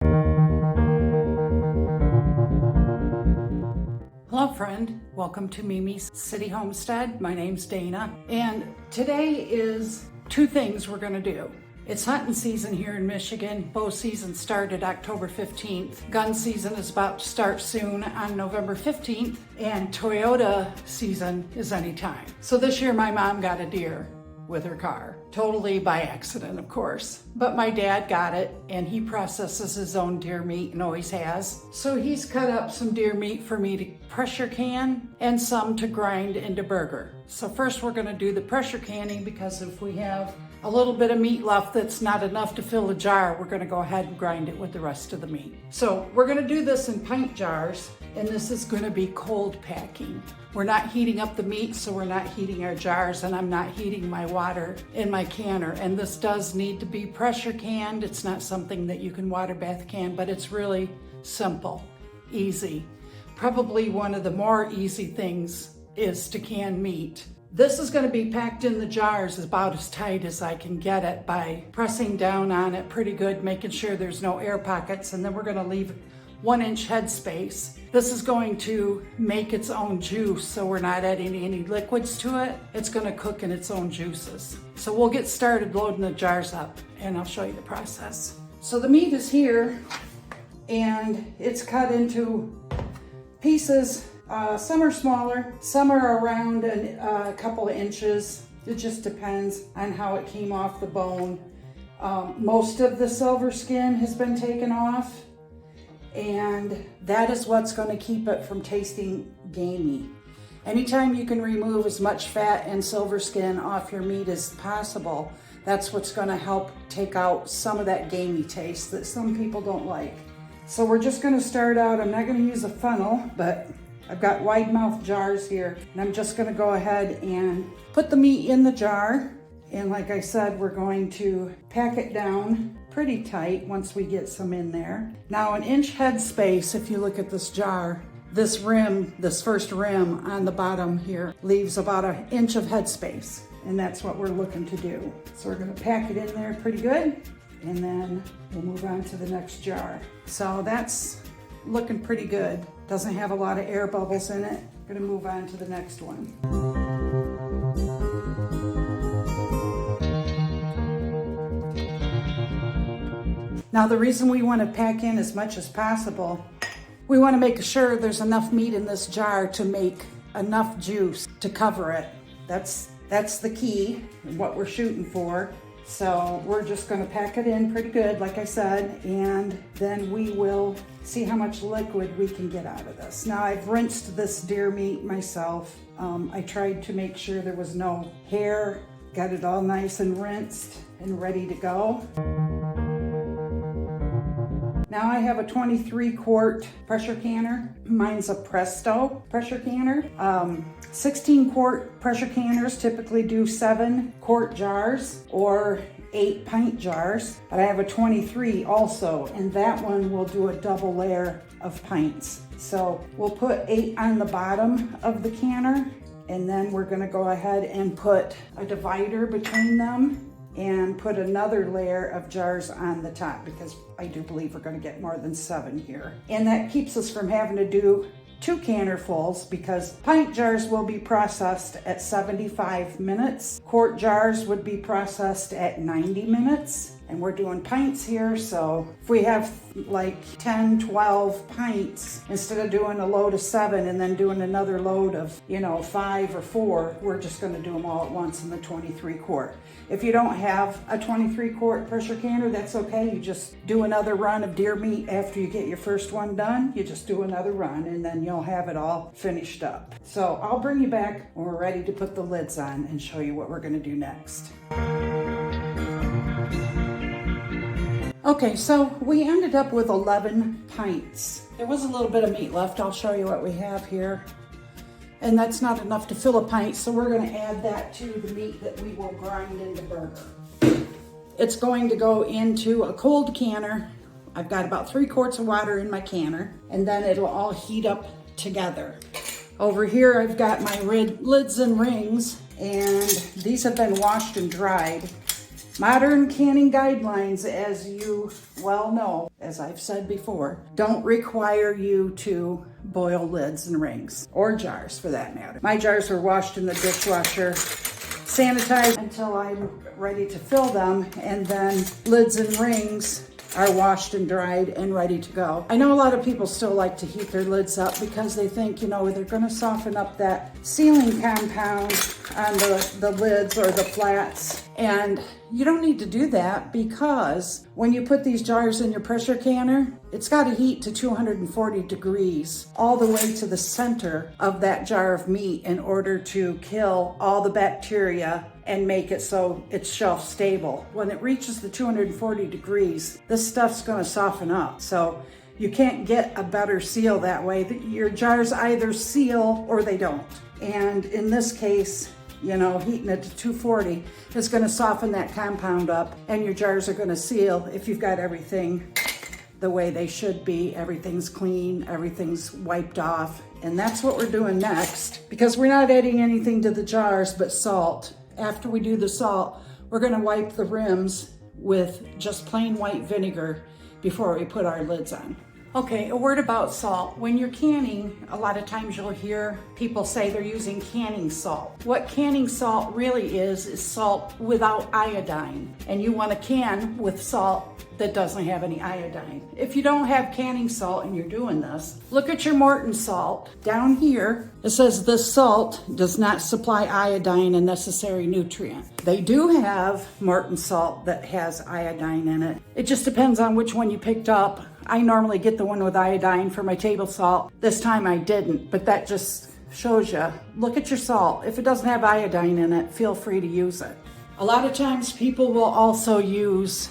Hello friend, welcome to Mimi's City Homestead. My name's Dana, and today is two things we're gonna do. It's hunting season here in Michigan. Bow season started October 15th. Gun season is about to start soon on November 15th, and Toyota season is anytime. So this year my mom got a deer with her car. Totally by accident, of course. But my dad got it, and he processes his own deer meat and always has. So he's cut up some deer meat for me to pressure can and some to grind into burger. So first we're gonna do the pressure canning, because if we have a little bit of meat left that's not enough to fill a jar, we're gonna go ahead and grind it with the rest of the meat. So we're gonna do this in pint jars, and this is gonna be cold packing. We're not heating up the meat, so we're not heating our jars, and I'm not heating my water in my canner. And this does need to be pressure canned. It's not something that you can water bath can, but it's really simple, easy. Probably one of the more easy things is to can meat. This is going to be packed in the jars about as tight as I can get it by pressing down on it pretty good, making sure there's no air pockets, and then we're going to leave 1-inch head space. This is going to make its own juice, so we're not adding any liquids to it. It's going to cook in its own juices. So we'll get started loading the jars up, and I'll show you the process. So the meat is here, and it's cut into pieces. Some are smaller, some are around a couple of inches. It just depends on how it came off the bone. Most of the silver skin has been taken off, and that is what's going to keep it from tasting gamey. Anytime you can remove as much fat and silver skin off your meat as possible, that's what's going to help take out some of that gamey taste that some people don't like. So we're just going to start out. I'm not going to use a funnel, but I've got wide mouth jars here, and I'm just going to go ahead and put the meat in the jar. And like I said, we're going to pack it down pretty tight once we get some in there. Now, 1-inch head space, if you look at this jar, this rim, this first rim on the bottom here, leaves about 1 inch of head space, and that's what we're looking to do. So we're going to pack it in there pretty good, and then we'll move on to the next jar. So that's looking pretty good. Doesn't have a lot of air bubbles in it. We're going to move on to the next one. Now, the reason we want to pack in as much as possible, we want to make sure there's enough meat in this jar to make enough juice to cover it. That's the key and what we're shooting for. So we're just going to pack it in pretty good, like I said, and then we will see how much liquid we can get out of this. Now, I've rinsed this deer meat myself. I tried to make sure there was no hair, got it all nice and rinsed and ready to go. Now I have a 23-quart pressure canner. Mine's a Presto pressure canner. 16-quart pressure canners typically do 7-quart jars or 8 pint jars, but I have a 23 also, and that one will do a double layer of pints. So we'll put 8 on the bottom of the canner, and then we're gonna go ahead and put a divider between them and put another layer of jars on the top, because I do believe we're going to get more than 7 here. And that keeps us from having to do 2 cannerfuls, because pint jars will be processed at 75 minutes. Quart jars would be processed at 90 minutes. And we're doing pints here, so if we have like 10, 12 pints, instead of doing a load of 7 and then doing another load of, 5 or 4, we're just gonna do them all at once in the 23-quart. If you don't have a 23-quart pressure canner, that's okay. You just do another run of deer meat after you get your first one done. You just do another run, and then you'll have it all finished up. So I'll bring you back when we're ready to put the lids on and show you what we're gonna do next. Okay, so we ended up with 11 pints. There was a little bit of meat left. I'll show you what we have here. And that's not enough to fill a pint, so we're going to add that to the meat that we will grind into burger. It's going to go into a cold canner. I've got about 3 quarts of water in my canner, and then it'll all heat up together. Over here, I've got my lids and rings, and these have been washed and dried. Modern canning guidelines, as you well know, as I've said before, don't require you to boil lids and rings, or jars for that matter. My jars are washed in the dishwasher, sanitized until I'm ready to fill them, and then lids and rings are washed and dried and ready to go. I know a lot of people still like to heat their lids up because they think, they're gonna soften up that sealing compound on the lids or the flats. And you don't need to do that, because when you put these jars in your pressure canner, it's got to heat to 240 degrees all the way to the center of that jar of meat in order to kill all the bacteria and make it so it's shelf stable. When it reaches the 240 degrees, this stuff's going to soften up. So you can't get a better seal that way. Your jars either seal or they don't. And in this case, heating it to 240 is going to soften that compound up, and your jars are going to seal if you've got everything the way they should be. Everything's clean, everything's wiped off. And that's what we're doing next, because we're not adding anything to the jars but salt. After we do the salt, we're going to wipe the rims with just plain white vinegar before we put our lids on. Okay, a word about salt. When you're canning, a lot of times you'll hear people say they're using canning salt. What canning salt really is salt without iodine. And you want to can with salt that doesn't have any iodine. If you don't have canning salt and you're doing this, look at your Morton salt. Down here, it says this salt does not supply iodine, a necessary nutrient. They do have Morton salt that has iodine in it. It just depends on which one you picked up. I normally get the one with iodine for my table salt. This time I didn't, but that just shows you. Look at your salt. If it doesn't have iodine in it, feel free to use it. A lot of times people will also use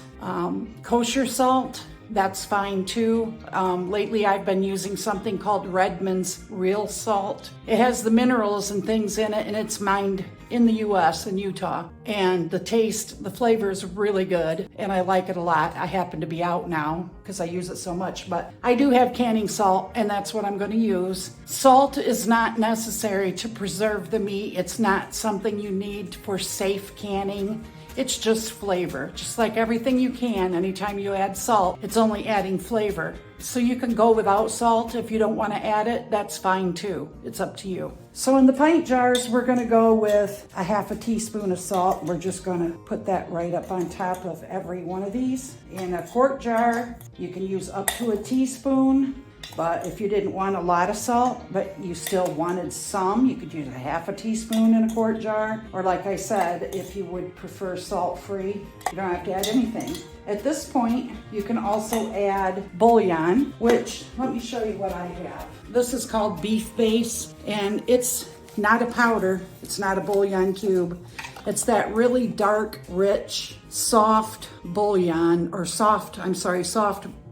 kosher salt. That's fine too. Lately I've been using something called Redmond's Real Salt. It has the minerals and things in it, and it's mined in the US, in Utah. And the flavor is really good, and I like it a lot. I happen to be out now because I use it so much, but I do have canning salt, and that's what I'm going to use. Salt is not necessary to preserve the meat. It's not something you need for safe canning. It's just flavor. Just like everything you can, anytime you add salt, it's only adding flavor. So you can go without salt if you don't want to add it. That's fine too. It's up to you. So in the pint jars, we're going to go with a half a teaspoon of salt. We're just going to put that right up on top of every one of these. In a quart jar, you can use up to a teaspoon. But if you didn't want a lot of salt, but you still wanted some, you could use a half a teaspoon in a quart jar. Or like I said, if you would prefer salt-free, you don't have to add anything. At this point, you can also add bouillon, which, let me show you what I have. This is called beef base, and it's not a powder. It's not a bouillon cube. It's that really dark, rich, soft bouillon, or soft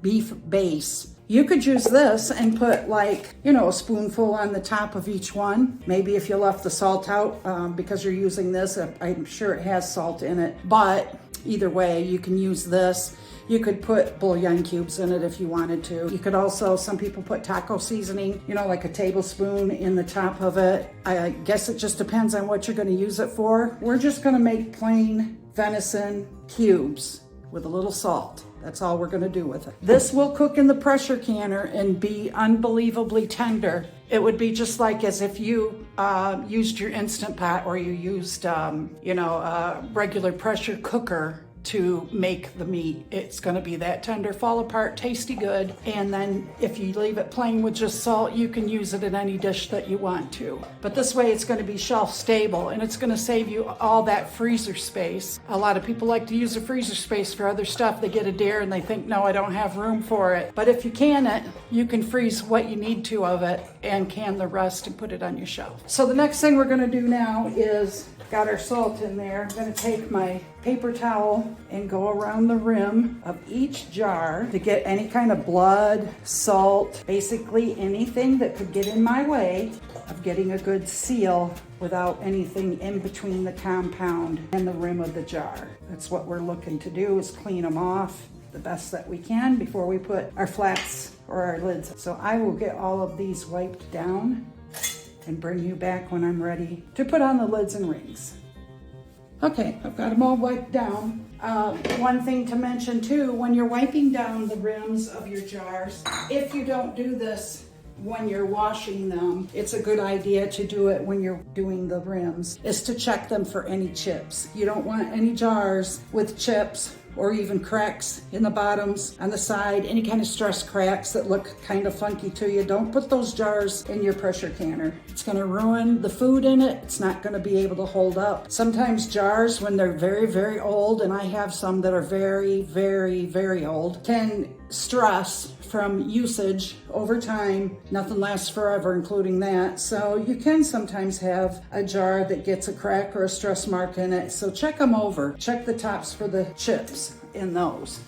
beef base. You could use this and put a spoonful on the top of each one. Maybe if you left the salt out because you're using this, I'm sure it has salt in it. But either way, you can use this. You could put bouillon cubes in it if you wanted to. You could also, some people put taco seasoning, like a tablespoon in the top of it. I guess it just depends on what you're going to use it for. We're just going to make plain venison cubes with a little salt. That's all we're going to do with it. This will cook in the pressure canner and be unbelievably tender. It would be just like as if you used your Instant Pot, or you used, a regular pressure cooker to make the meat. It's going to be that tender, fall apart, tasty good. And then if you leave it plain with just salt, you can use it in any dish that you want to. But this way it's going to be shelf stable, and it's going to save you all that freezer space. A lot of people like to use the freezer space for other stuff. They get a deer and they think, no, I don't have room for it. But if you can it, you can freeze what you need to of it and can the rest and put it on your shelf. So the next thing we're going to do now is, got our salt in there. I'm going to take my paper towel and go around the rim of each jar to get any kind of blood, salt, basically anything that could get in my way of getting a good seal without anything in between the compound and the rim of the jar. That's what we're looking to do, is clean them off the best that we can before we put our flats or our lids. So I will get all of these wiped down and bring you back when I'm ready to put on the lids and rings. Okay, I've got them all wiped down. One thing to mention too, when you're wiping down the rims of your jars, if you don't do this when you're washing them, it's a good idea to do it when you're doing the rims, is to check them for any chips. You don't want any jars with chips or even cracks in the bottoms, on the side, any kind of stress cracks that look kind of funky to you. Don't put those jars in your pressure canner. It's gonna ruin the food in it. It's not gonna be able to hold up. Sometimes jars, when they're very, very old, and I have some that are very, very, very old, can stress from usage over time. Nothing lasts forever, including that. So you can sometimes have a jar that gets a crack or a stress mark in it. So check them over. Check the tops for the chips in those.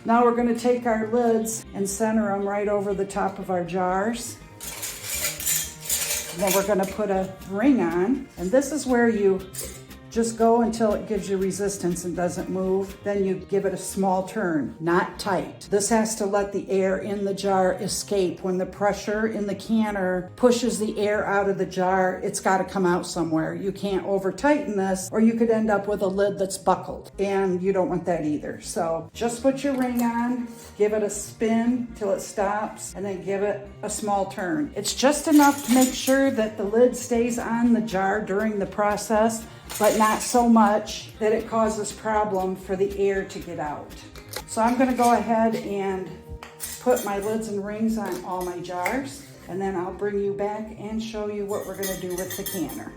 Now we're going to take our lids and center them right over the top of our jars. And then we're going to put a ring on. And this is where you just go until it gives you resistance and doesn't move. Then you give it a small turn, not tight. This has to let the air in the jar escape. When the pressure in the canner pushes the air out of the jar, it's got to come out somewhere. You can't over tighten this, or you could end up with a lid that's buckled, and you don't want that either. So just put your ring on, give it a spin till it stops, and then give it a small turn. It's just enough to make sure that the lid stays on the jar during the process, but not so much that it causes problem for the air to get out. So I'm gonna go ahead and put my lids and rings on all my jars, and then I'll bring you back and show you what we're gonna do with the canner.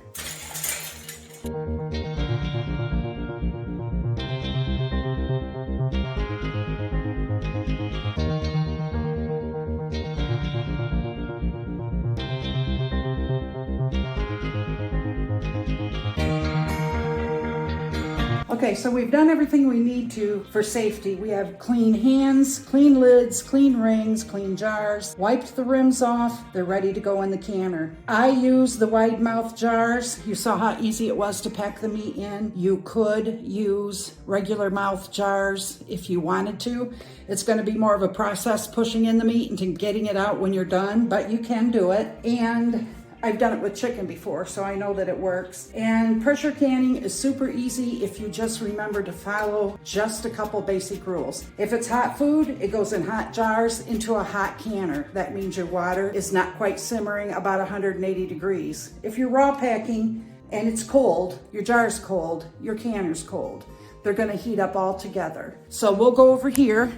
Okay, so we've done everything we need to for safety. We have clean hands, clean lids, clean rings, clean jars, wiped the rims off. They're ready to go in the canner. I use the wide mouth jars. You saw how easy it was to pack the meat in. You could use regular mouth jars if you wanted to. It's going to be more of a process pushing in the meat and getting it out when you're done, but you can do it. And I've done it with chicken before, so I know that it works. And pressure canning is super easy if you just remember to follow just a couple basic rules. If it's hot food, it goes in hot jars into a hot canner. That means your water is not quite simmering, about 180 degrees. If you're raw packing and it's cold, your jar's cold, your canner's cold. They're gonna heat up all together. So we'll go over here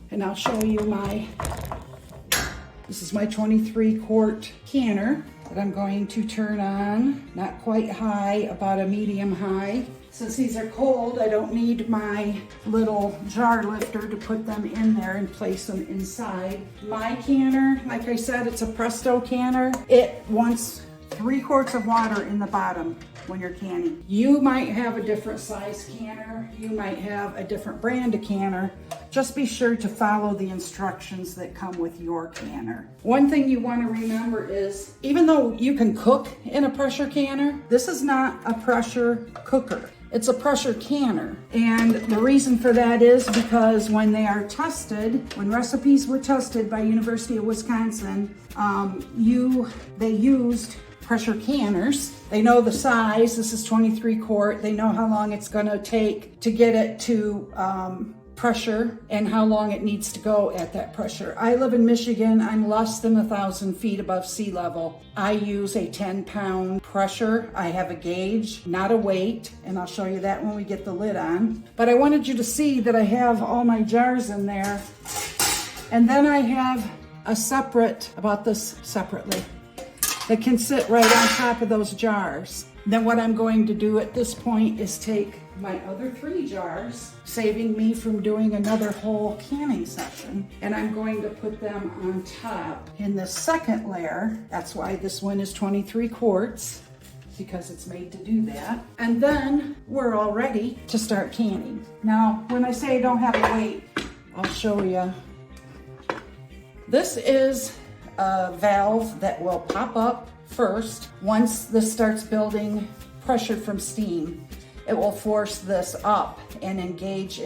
and I'll show you this is my 23 quart canner that I'm going to turn on, not quite high, about a medium high. Since these are cold, I don't need my little jar lifter to put them in there and place them inside. My canner, like I said, it's a Presto canner. It wants 3 quarts of water in the bottom when you're canning. You might have a different size canner. You might have a different brand of canner. Just be sure to follow the instructions that come with your canner. One thing you want to remember is, even though you can cook in a pressure canner, this is not a pressure cooker. It's a pressure canner. And the reason for that is because when they are tested, when recipes were tested by University of Wisconsin, they used pressure canners. They know the size. This is 23 quart. They know how long it's going to take to get it to pressure and how long it needs to go at that pressure. I live in Michigan. I'm less than 1,000 feet above sea level. I use a 10-pound pressure. I have a gauge, not a weight, and I'll show you that when we get the lid on. But I wanted you to see that I have all my jars in there. And then I have a separate, about this separately, that can sit right on top of those jars. Then what I'm going to do at this point is take my other 3 jars, saving me from doing another whole canning session, and I'm going to put them on top in the second layer. That's why this one is 23 quarts, because it's made to do that. And then we're all ready to start canning. Now, when I say I don't have a weight, I'll show you. This is a valve that will pop up first. Once this starts building pressure from steam, it will force this up and engage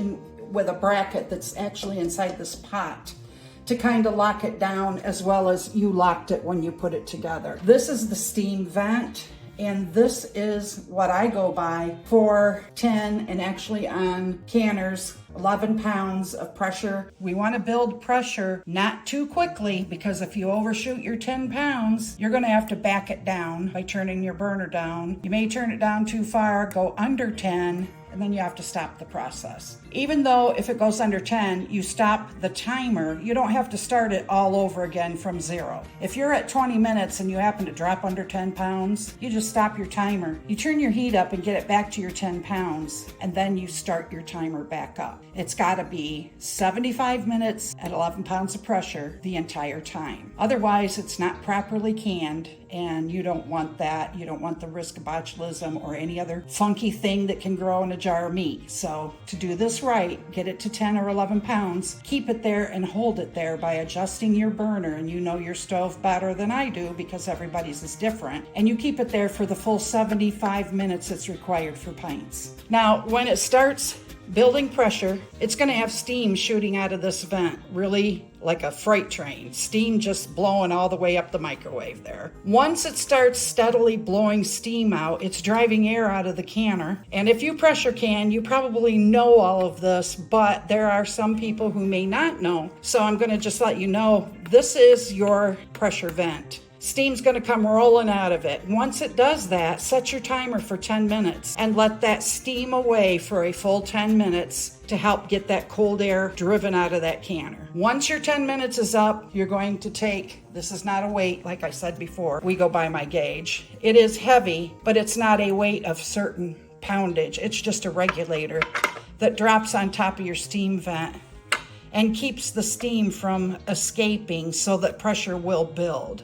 with a bracket that's actually inside this pot to kind of lock it down, as well as you locked it when you put it together. This is the steam vent, and this is what I go by for 10 and actually on canners, 11 pounds of pressure. We want to build pressure not too quickly, because if you overshoot your 10 pounds, you're going to have to back it down by turning your burner down. You may turn it down too far, go under 10, and then you have to stop the process. Even though if it goes under 10, you stop the timer, you don't have to start it all over again from 0. If you're at 20 minutes and you happen to drop under 10 pounds, you just stop your timer. You turn your heat up and get it back to your 10 pounds, and then you start your timer back up. It's gotta be 75 minutes at 11 pounds of pressure the entire time. Otherwise, it's not properly canned, and you don't want that. You don't want the risk of botulism or any other funky thing that can grow in a jar of meat. So to do this right, get it to 10 or 11 pounds, keep it there and hold it there by adjusting your burner. And you know your stove better than I do because everybody's is different. And you keep it there for the full 75 minutes that's required for pints. Now, when it starts building pressure, it's going to have steam shooting out of this vent, really like a freight train, steam just blowing all the way up the microwave there. Once it starts steadily blowing steam out, it's driving air out of the canner. And if you pressure can, you probably know all of this, but there are some people who may not know. So I'm going to just let you know, this is your pressure vent. Steam's going to come rolling out of it. Once it does that, set your timer for 10 minutes and let that steam away for a full 10 minutes to help get that cold air driven out of that canner. Once your 10 minutes is up, you're going to take, this is not a weight, like I said before, we go by my gauge. It is heavy, but it's not a weight of certain poundage. It's just a regulator that drops on top of your steam vent and keeps the steam from escaping so that pressure will build.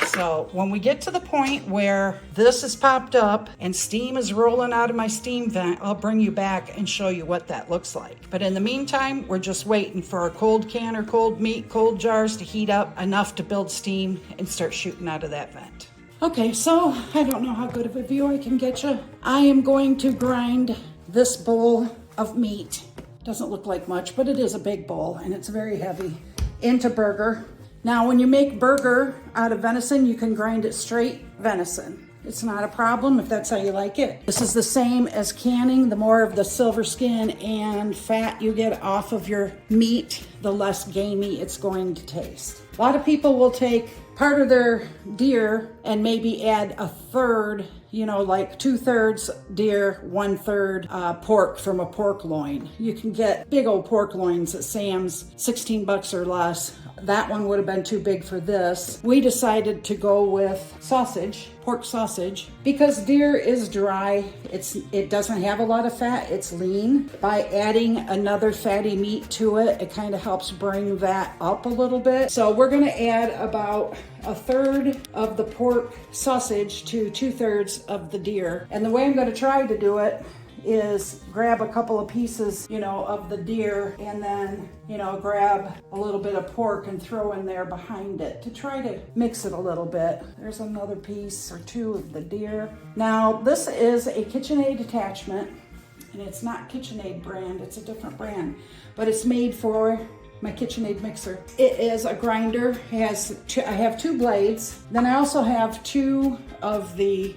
So when we get to the point where this is popped up and steam is rolling out of my steam vent, I'll bring you back and show you what that looks like. But in the meantime, we're just waiting for our cold can or cold meat, cold jars to heat up enough to build steam and start shooting out of that vent. Okay, so I don't know how good of a view I can get you. I am going to grind this bowl of meat. Doesn't look like much, but it is a big bowl and it's very heavy, into burger. Now, when you make burger out of venison, you can grind it straight venison. It's not a problem if that's how you like it. This is the same as canning. The more of the silver skin and fat you get off of your meat, the less gamey it's going to taste. A lot of people will take part of their deer and maybe add a third, like 2/3 deer, 1/3 pork from a pork loin. You can get big old pork loins at Sam's, $16 or less. That one would have been too big for this. We decided to go with sausage, pork sausage, because deer is dry. It doesn't have a lot of fat. It's lean. By adding another fatty meat to it, it kind of helps bring that up a little bit. So we're going to add about 1/3 of the pork sausage to 2/3 of the deer. And the way I'm going to try to do it is grab a couple of pieces, of the deer and then, grab a little bit of pork and throw in there behind it to try to mix it a little bit. There's another piece or two of the deer. Now, this is a KitchenAid attachment, and it's not KitchenAid brand, it's a different brand, but it's made for my KitchenAid mixer. It is a grinder. I have 2 blades. Then I also have 2 of the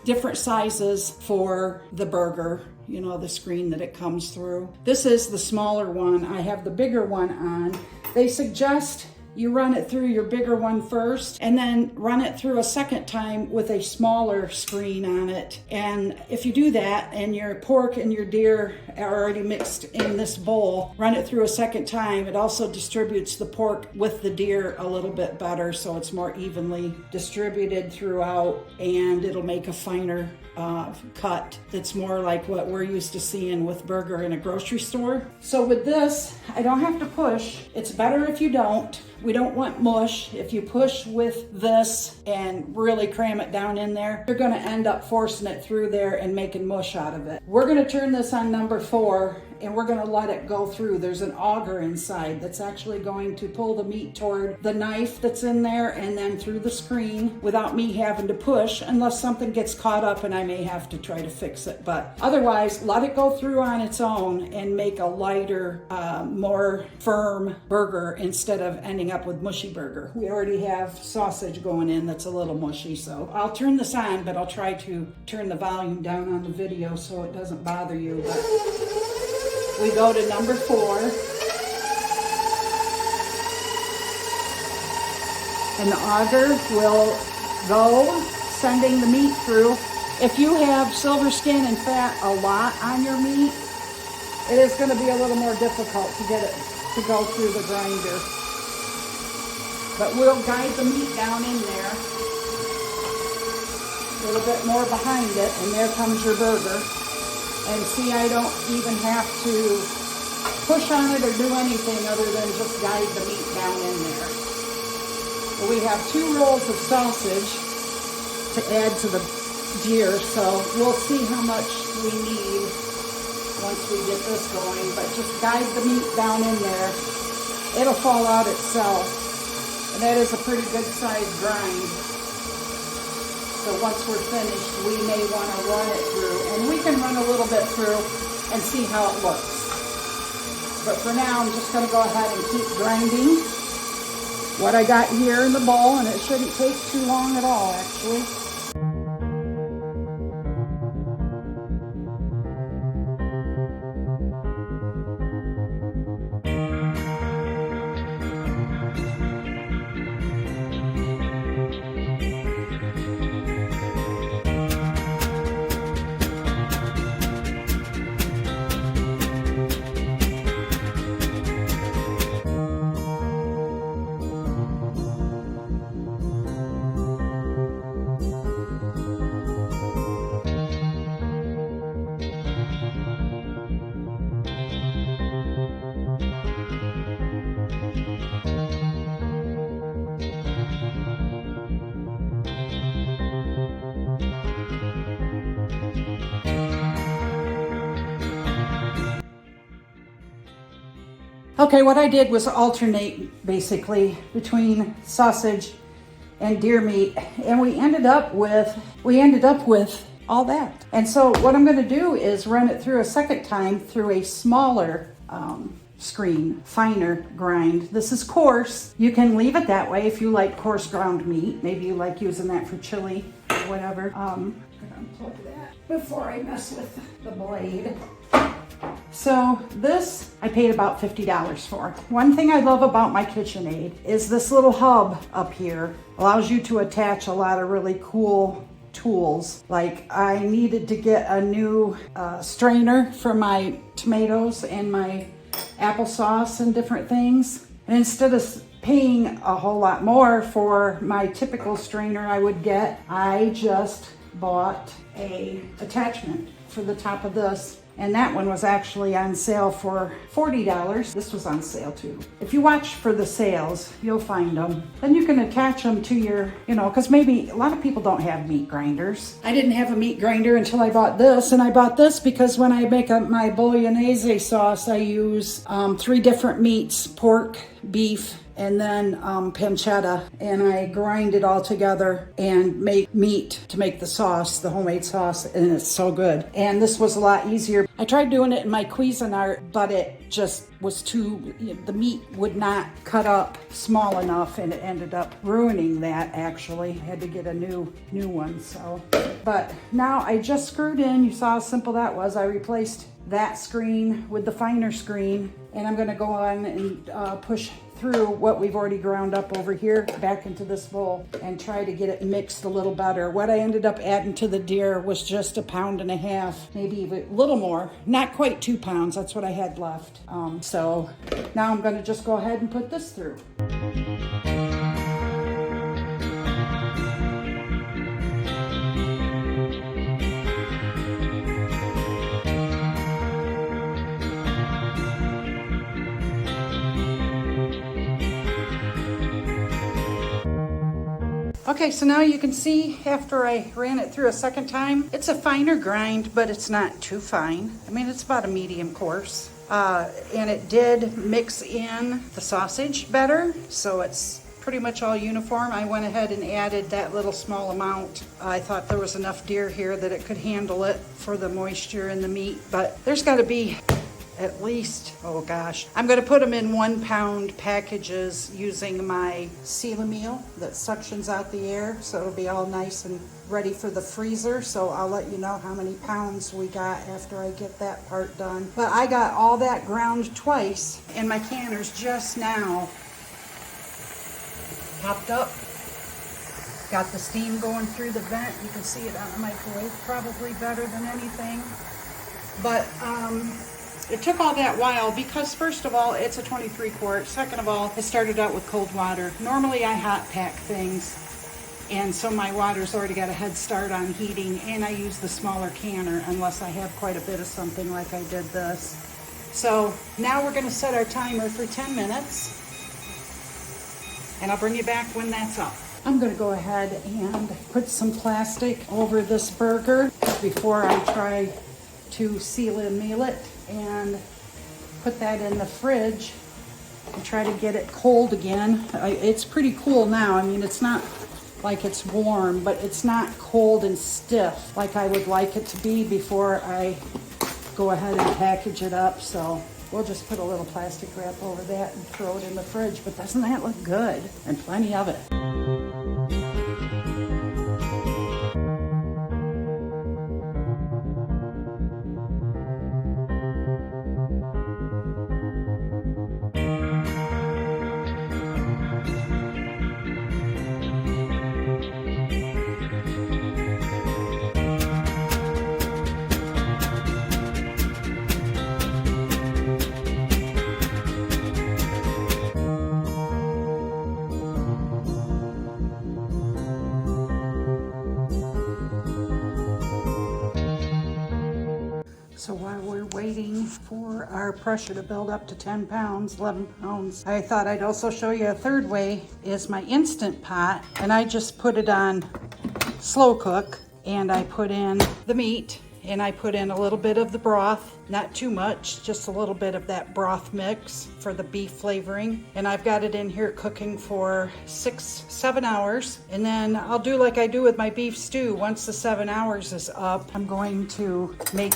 different sizes for the burger, the screen that it comes through. This is the smaller one. I have the bigger one on. They suggest you run it through your bigger one first and then run it through a second time with a smaller screen on it. And if you do that and your pork and your deer are already mixed in this bowl, run it through a second time. It also distributes the pork with the deer a little bit better, so it's more evenly distributed throughout, and it'll make a finer cut that's more like what we're used to seeing with burger in a grocery store. So with this, I don't have to push. It's better if you don't. We don't want mush. If you push with this and really cram it down in there, you're going to end up forcing it through there and making mush out of it. We're going to turn this on number 4 and we're gonna let it go through. There's an auger inside that's actually going to pull the meat toward the knife that's in there and then through the screen without me having to push, unless something gets caught up and I may have to try to fix it. But otherwise, let it go through on its own and make a lighter, more firm burger instead of ending up with mushy burger. We already have sausage going in that's a little mushy, so I'll turn this on, but I'll try to turn the volume down on the video so it doesn't bother you. But we go to number 4. And the auger will go sending the meat through. If you have silver skin and fat a lot on your meat, it is going to be a little more difficult to get it to go through the grinder. But we'll guide the meat down in there. A little bit more behind it, and there comes your burger. And see, I don't even have to push on it or do anything other than just guide the meat down in there. We have 2 rolls of sausage to add to the deer, so we'll see how much we need once we get this going. But just guide the meat down in there. It'll fall out itself. And that is a pretty good sized grind. So once we're finished, we may want to run it through. And we can run a little bit through and see how it looks. But for now, I'm just going to go ahead and keep grinding what I got here in the bowl, and it shouldn't take too long at all, actually. Okay, what I did was alternate basically between sausage and deer meat, and we ended up with all that. And so what I'm going to do is run it through a second time through a smaller screen, finer grind. This is coarse. You can leave it that way if you like coarse ground meat. Maybe you like using that for chili or whatever. I'm gonna unplug that before I mess with the blade. So this I paid about $50 for. One thing I love about my KitchenAid is this little hub up here allows you to attach a lot of really cool tools. Like I needed to get a new strainer for my tomatoes and my applesauce and different things. And instead of paying a whole lot more for my typical strainer I would get, I just bought a attachment for the top of this. And that one was actually on sale for $40. This was on sale too. If you watch for the sales, you'll find them. Then you can attach them to your, because maybe a lot of people don't have meat grinders. I didn't have a meat grinder until I bought this. And I bought this because when I make my bolognese sauce, I use 3 different meats, pork, beef, and then pancetta, and I grind it all together and make meat to make the sauce, the homemade sauce, and it's so good. And this was a lot easier. I tried doing it in my Cuisinart, but it just was the meat would not cut up small enough, and it ended up ruining that actually. I had to get a new one, so. But now I just screwed in, you saw how simple that was. I replaced that screen with the finer screen, and I'm gonna go on and push through what we've already ground up over here back into this bowl and try to get it mixed a little better. What I ended up adding to the deer was just 1.5 pounds, maybe even a little more, not quite 2 pounds. That's what I had left. So now I'm gonna just go ahead and put this through. Okay, so now you can see after I ran it through a second time, it's a finer grind, but it's not too fine. I mean, it's about a medium coarse. And it did mix in the sausage better, so it's pretty much all uniform. I went ahead and added that little small amount. I thought there was enough deer here that it could handle it for the moisture in the meat, but there's got to be at least, oh gosh, I'm going to put them in 1 pound packages using my Seal Meal that suctions out the air, so it'll be all nice and ready for the freezer. So I'll let you know how many pounds we got after I get that part done. But I got all that ground twice, and my canner's just now popped up. Got the steam going through the vent. You can see it on the microwave probably better than anything. But it took all that while because first of all, it's a 23 quart. Second of all, it started out with cold water. Normally I hot pack things, and so my water's already got a head start on heating, and I use the smaller canner unless I have quite a bit of something like I did this. So now we're gonna set our timer for 10 minutes, and I'll bring you back when that's up. I'm gonna go ahead and put some plastic over this burger before I try to seal and meal it, and put that in the fridge and try to get it cold again. It's pretty cool now. I mean, it's not like it's warm, but it's not cold and stiff like I would like it to be before I go ahead and package it up. So we'll just put a little plastic wrap over that and throw it in the fridge. But doesn't that look good? And plenty of it. So while we're waiting for our pressure to build up to 10 pounds, 11 pounds, I thought I'd also show you a third way is my Instant Pot. And I just put it on slow cook, and I put in the meat, and I put in a little bit of the broth, not too much, just a little bit of that broth mix for the beef flavoring. And I've got it in here cooking for 6-7 hours. And then I'll do like I do with my beef stew. Once the 7 hours is up, I'm going to make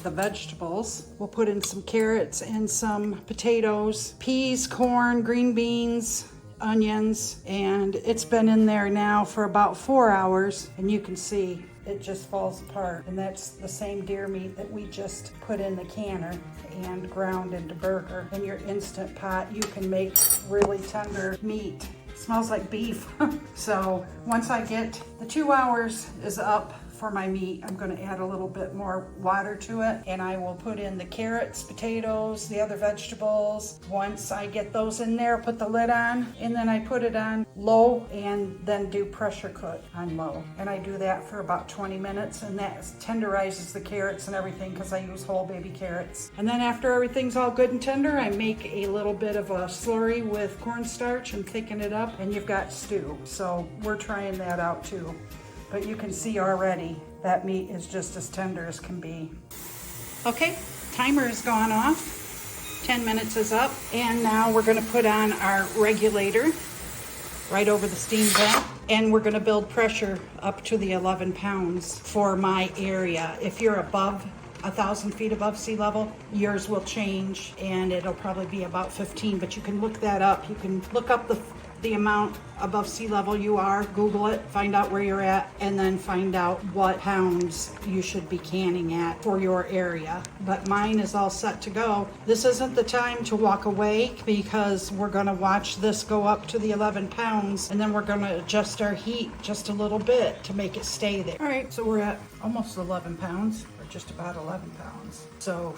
the vegetables. We'll put in some carrots and some potatoes, peas, corn, green beans, onions, and it's been in there now for about 4 hours, and you can see it just falls apart. And that's the same deer meat that we just put in the canner and ground into burger. In your Instant Pot, you can make really tender meat. It smells like beef. So once I get the 2 hours is up for my meat, I'm going to add a little bit more water to it, and I will put in the carrots, potatoes, the other vegetables. Once I get those in there, put the lid on, and then I put it on low and then do pressure cook on low. And I do that for about 20 minutes, and that tenderizes the carrots and everything because I use whole baby carrots. And then after everything's all good and tender, I make a little bit of a slurry with cornstarch and thicken it up, and you've got stew. So we're trying that out too. But you can see already that meat is just as tender as can be. Okay, timer has gone off. 10 minutes is up. And now we're gonna put on our regulator right over the steam vent. And we're gonna build pressure up to the 11 pounds for my area. If you're above 1,000 feet above sea level, yours will change, and it'll probably be about 15, but you can look that up. You can look up the amount above sea level you are, Google it, find out where you're at, and then find out what pounds you should be canning at for your area. But mine is all set to go. This isn't the time to walk away because we're gonna watch this go up to the 11 pounds, and then we're gonna adjust our heat just a little bit to make it stay there. All right, so we're at almost 11 pounds, or just about 11 pounds. So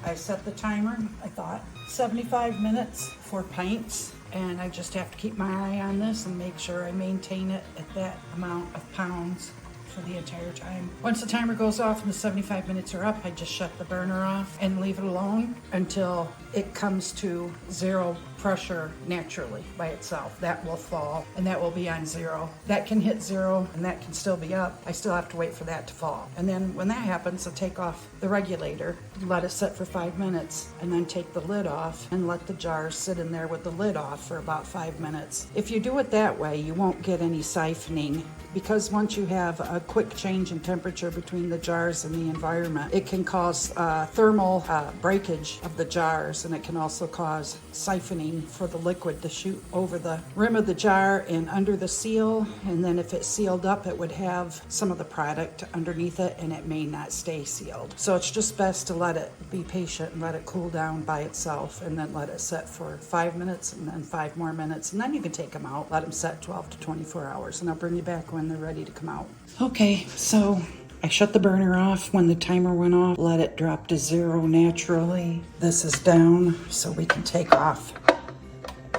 I set the timer, I thought 75 minutes for pints. And I just have to keep my eye on this and make sure I maintain it at that amount of pounds for the entire time. Once the timer goes off and the 75 minutes are up, I just shut the burner off and leave it alone until it comes to zero pressure naturally by itself. That will fall and that will be on zero. That can hit zero and that can still be up. I still have to wait for that to fall. And then when that happens, I'll take off the regulator, let it set for 5 minutes, and then take the lid off and let the jar sit in there with the lid off for about 5 minutes. If you do it that way, you won't get any siphoning, because once you have a quick change in temperature between the jars and the environment, it can cause thermal breakage of the jars, and it can also cause siphoning for the liquid to shoot over the rim of the jar and under the seal. And then if it's sealed up, it would have some of the product underneath it and it may not stay sealed. So it's just best to let it be patient and let it cool down by itself, and then let it set for 5 minutes and then 5 more minutes. And then you can take them out, let them set 12 to 24 hours, and I'll bring you back when they're ready to come out. Okay, so I shut the burner off when the timer went off, let it drop to zero naturally. This is down, so we can take off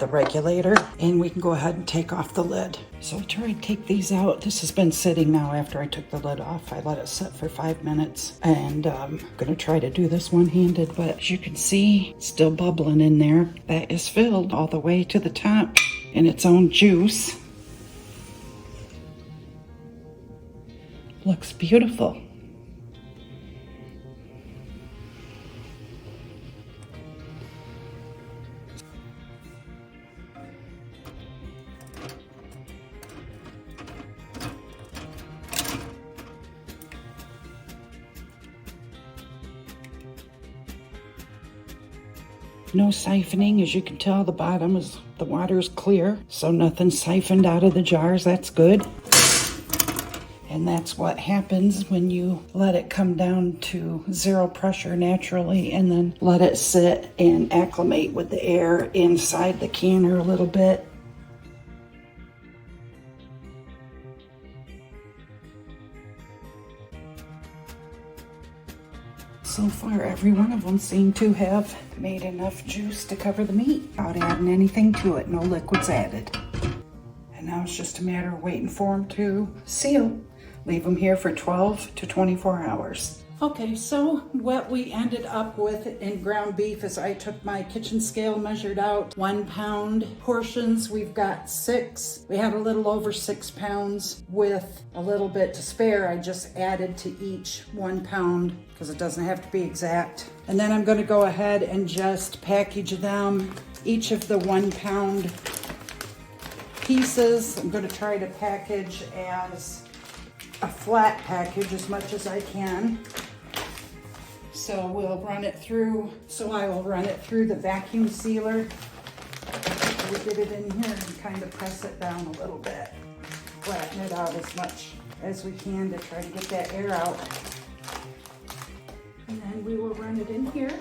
the regulator and we can go ahead and take off the lid. So I try to take these out. This has been sitting now after I took the lid off. I let it sit for 5 minutes, and I'm gonna try to do this one-handed, but as you can see, it's still bubbling in there. That is filled all the way to the top in its own juice. Looks beautiful. No siphoning. As you can tell, the bottom is, the water is clear, so nothing siphoned out of the jars. That's good. And that's what happens when you let it come down to zero pressure naturally, and then let it sit and acclimate with the air inside the canner a little bit. So far, every one of them seem to have made enough juice to cover the meat without adding anything to it. No liquids added. And now it's just a matter of waiting for them to seal. Leave them here for 12 to 24 hours. Okay, so what we ended up with in ground beef is I took my kitchen scale, measured out 1 pound portions. We've got 6. We had a little over 6 pounds with a little bit to spare. I just added to each 1 pound because it doesn't have to be exact. And then I'm going to go ahead and just package them, each of the 1 pound pieces. I'm going to try to package as a flat package as much as I can. So we'll run it through, I will run it through the vacuum sealer. We get it in here and kind of press it down a little bit. Flatten it out as much as we can to try to get that air out. And then we will run it in here.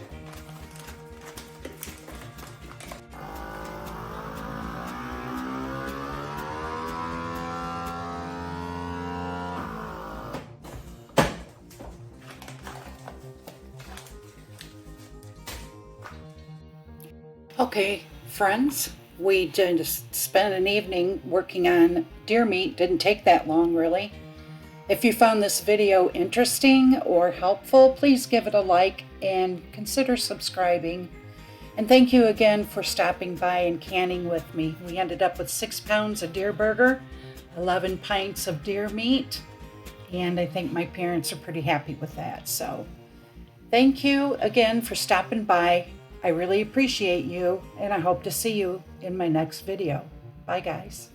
Okay, friends, we just spent an evening working on deer meat. Didn't take that long, really. If you found this video interesting or helpful, please give it a like and consider subscribing. And thank you again for stopping by and canning with me. We ended up with 6 pounds of deer burger, 11 pints of deer meat, and I think my parents are pretty happy with that. So thank you again for stopping by. I really appreciate you, and I hope to see you in my next video. Bye, guys.